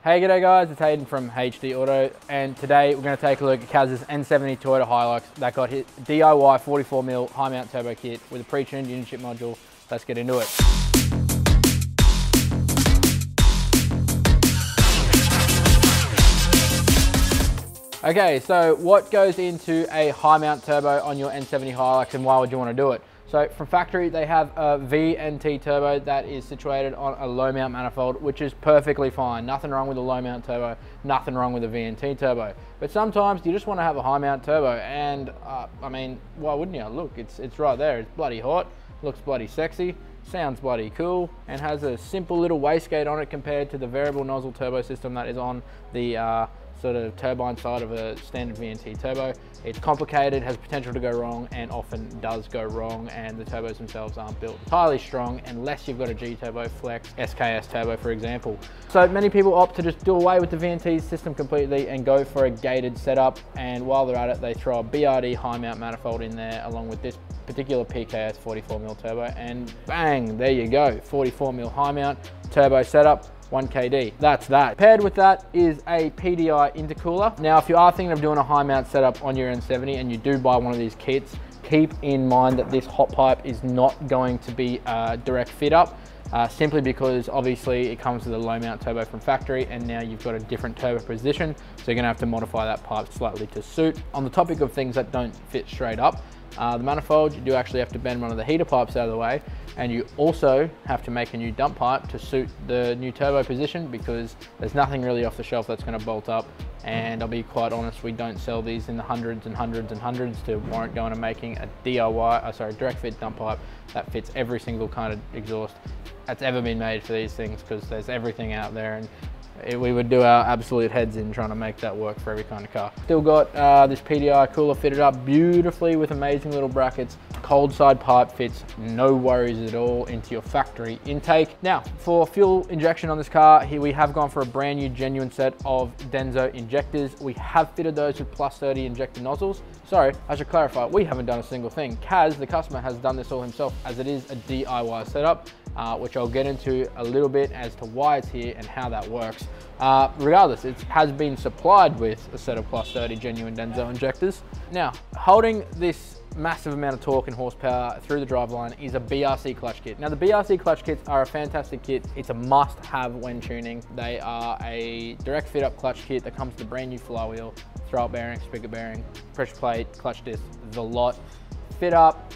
Hey, g'day guys, it's Hayden from HD Auto, and today we're going to take a look at Kaz's N70 Toyota Hilux that got his DIY 44mm high mount turbo kit with a pre-tuned Unichip module. Let's get into it. Okay, so what goes into a high mount turbo on your N70 Hilux, and why would you want to do it? So from factory, they have a VNT turbo that is situated on a low mount manifold, which is perfectly fine. Nothing wrong with a low mount turbo, nothing wrong with a VNT turbo. But sometimes you just want to have a high mount turbo, and I mean, why wouldn't you? Look, it's right there. It's bloody hot, looks bloody sexy, sounds bloody cool, and has a simple little wastegate on it compared to the variable nozzle turbo system that is on the sort of turbine side of a standard VNT turbo. It's complicated, has potential to go wrong, and often does go wrong, and the turbos themselves aren't built entirely strong unless you've got a G turbo, flex, SKS turbo, for example. So many people opt to just do away with the VNT system completely and go for a gated setup, and while they're at it, they throw a BRD high mount manifold in there along with this particular PKS 44mm turbo, and bang, there you go, 44mm high mount turbo setup. 1KD, that's that. Paired with that is a PDI intercooler. Now, if you are thinking of doing a high mount setup on your N70 and you do buy one of these kits, keep in mind that this hot pipe is not going to be a direct fit up, simply because obviously it comes with a low mount turbo from factory, and now you've got a different turbo position, so you're gonna have to modify that pipe slightly to suit. On the topic of things that don't fit straight up, the manifold, you do actually have to bend one of the heater pipes out of the way, and you also have to make a new dump pipe to suit the new turbo position, because there's nothing really off the shelf that's going to bolt up, and I'll be quite honest, we don't sell these in the hundreds and hundreds and hundreds to warrant going and making a direct fit dump pipe that fits every single kind of exhaust that's ever been made for these things, because there's everything out there, and we would do our absolute heads in trying to make that work for every kind of car. Still got this PDI cooler fitted up beautifully with amazing little brackets. Cold side pipe fits, no worries at all, into your factory intake. Now, for fuel injection on this car, here we have gone for a brand new genuine set of Denso injectors. We have fitted those with +30 injector nozzles. Sorry, I should clarify, we haven't done a single thing. Kaz, the customer, has done this all himself, as it is a DIY setup, which I'll get into a little bit as to why it's here and how that works. Regardless, it has been supplied with a set of +30 genuine Denso injectors. Now, holding this massive amount of torque and horsepower through the driveline is a BRC Clutch Kit. Now, the BRC Clutch Kits are a fantastic kit. It's a must-have when tuning. They are a direct fit-up clutch kit that comes with a brand new flywheel, throw-up bearing, spigot bearing, pressure plate, clutch disc, the lot. Fit up,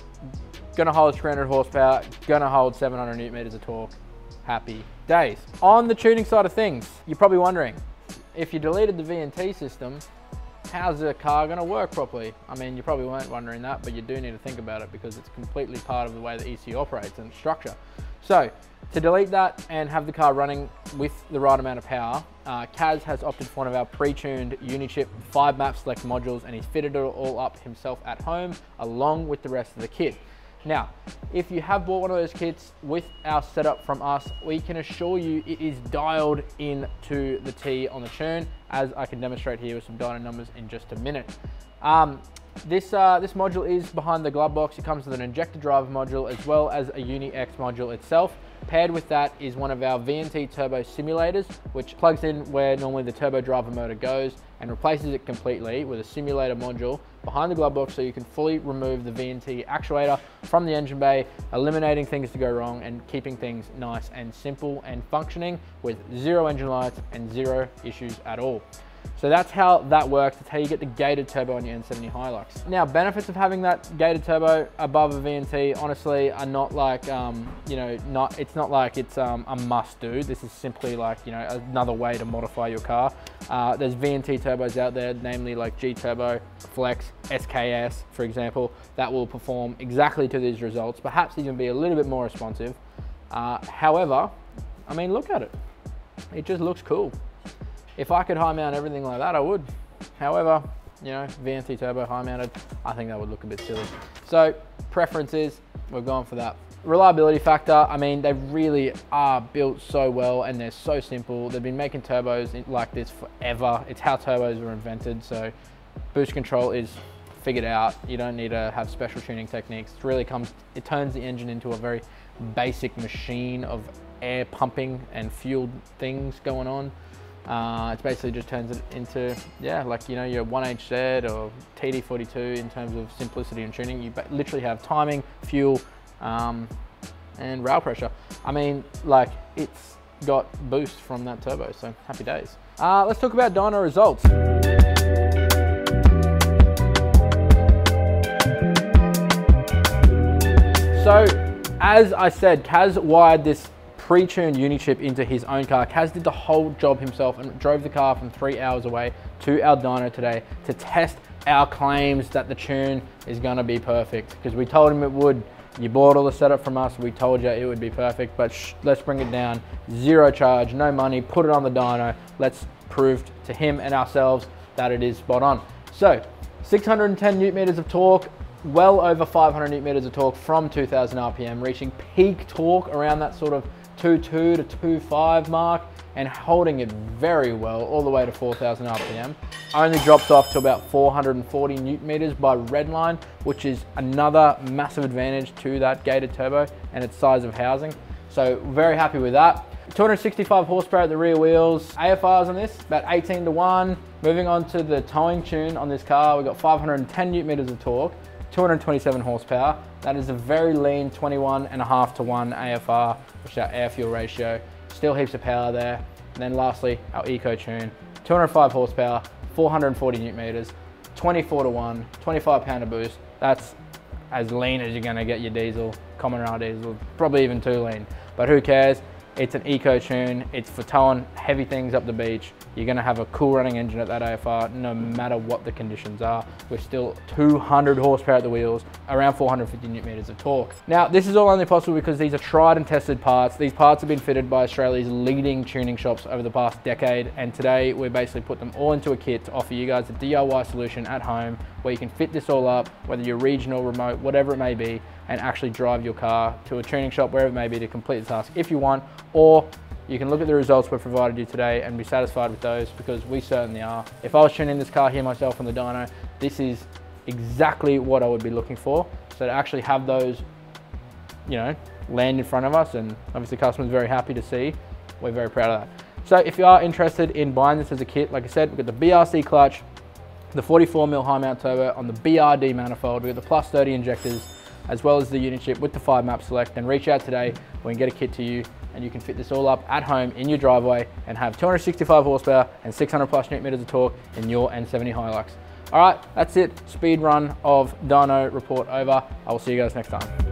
gonna hold 300 horsepower, gonna hold 700 newton meters of torque. Happy days. On the tuning side of things, you're probably wondering, if you deleted the VNT system, how's the car going to work properly? I mean, you probably weren't wondering that, but you do need to think about it, because it's completely part of the way the ECU operates and structure. So to delete that and have the car running with the right amount of power, Kaz has opted for one of our pre-tuned Unichip 5-map select modules, and he's fitted it all up himself at home along with the rest of the kit. Now, if you have bought one of those kits with our setup from us, we can assure you it is dialed in to the T on the churn, as I can demonstrate here with some dyno numbers in just a minute. This module is behind the glove box. It comes with an injector driver module as well as a Uni-X module itself. Paired with that is one of our VNT turbo simulators, which plugs in where normally the turbo driver motor goes and replaces it completely with a simulator module behind the glove box, so you can fully remove the VNT actuator from the engine bay, eliminating things to go wrong and keeping things nice and simple and functioning with zero engine lights and zero issues at all. So that's how that works. That's how you get the gated turbo on your N70 Hilux. Now, benefits of having that gated turbo above a VNT, honestly, are not like, it's not like it's a must do. This is simply like, another way to modify your car. There's VNT turbos out there, namely like G Turbo, Flex, SKS, for example, that will perform exactly to these results, perhaps even be a little bit more responsive. However, I mean, look at it. It just looks cool. If I could high mount everything like that, I would. However, VNT turbo high mounted, I think that would look a bit silly. So preferences, we're going for that. Reliability factor, I mean, they really are built so well and they're so simple. They've been making turbos like this forever. It's how turbos were invented. So boost control is figured out. You don't need to have special tuning techniques. It turns the engine into a very basic machine of air pumping and fueled things going on. It basically just turns it into, yeah, like, you know, your 1HZ or TD42 in terms of simplicity and tuning. You literally have timing, fuel, and rail pressure. I mean, like, it's got boost from that turbo, so happy days. Let's talk about dyno results. So, as I said, Kaz wired this pre-tuned Unichip into his own car. Kaz did the whole job himself and drove the car from 3 hours away to our dyno today to test our claims that the tune is gonna be perfect, because we told him it would. You bought all the setup from us, we told you it would be perfect, but let's bring it down. Zero charge, no money, put it on the dyno. Let's prove to him and ourselves that it is spot on. So, 610 Newton meters of torque, well over 500 Newton meters of torque from 2000 RPM, reaching peak torque around that sort of 2.2 to 2.5 mark, and holding it very well all the way to 4000 RPM. Only drops off to about 440 Newton meters by redline, which is another massive advantage to that gated turbo and its size of housing. So very happy with that. 265 horsepower at the rear wheels. AFRs on this, about 18 to 1. Moving on to the towing tune on this car, we've got 510 Newton meters of torque, 227 horsepower. That is a very lean 21.5 to 1 AFR, which is our air fuel ratio. Still heaps of power there. And then lastly, our Eco Tune, 205 horsepower, 440 Newton meters, 24 to 1, 25 pounder boost. That's as lean as you're gonna get your diesel, common rail diesel, probably even too lean, but who cares? It's an Eco Tune, it's for towing heavy things up the beach. You're gonna have a cool running engine at that AFR no matter what the conditions are. We're still 200 horsepower at the wheels, around 450 Newton meters of torque. Now, this is all only possible because these are tried and tested parts. These parts have been fitted by Australia's leading tuning shops over the past decade, and today we basically put them all into a kit to offer you guys a DIY solution at home where you can fit this all up, whether you're regional, remote, whatever it may be, and actually drive your car to a tuning shop, wherever it may be, to complete the task if you want, or you can look at the results we've provided you today and be satisfied with those, because we certainly are. If I was tuning this car here myself on the dyno, this is exactly what I would be looking for. So to actually have those, you know, land in front of us, and obviously the customer's very happy to see, we're very proud of that. So if you are interested in buying this as a kit, like I said, we've got the BRC clutch, the 44mm high mount turbo on the BRD manifold, we've got the plus 30 injectors, as well as the Unichip with the 5-map select, and reach out today. We can get a kit to you and you can fit this all up at home in your driveway and have 265 horsepower and 600 plus Newton meters of torque in your N70 Hilux. All right, that's it. Speed run of dyno report over. I will see you guys next time.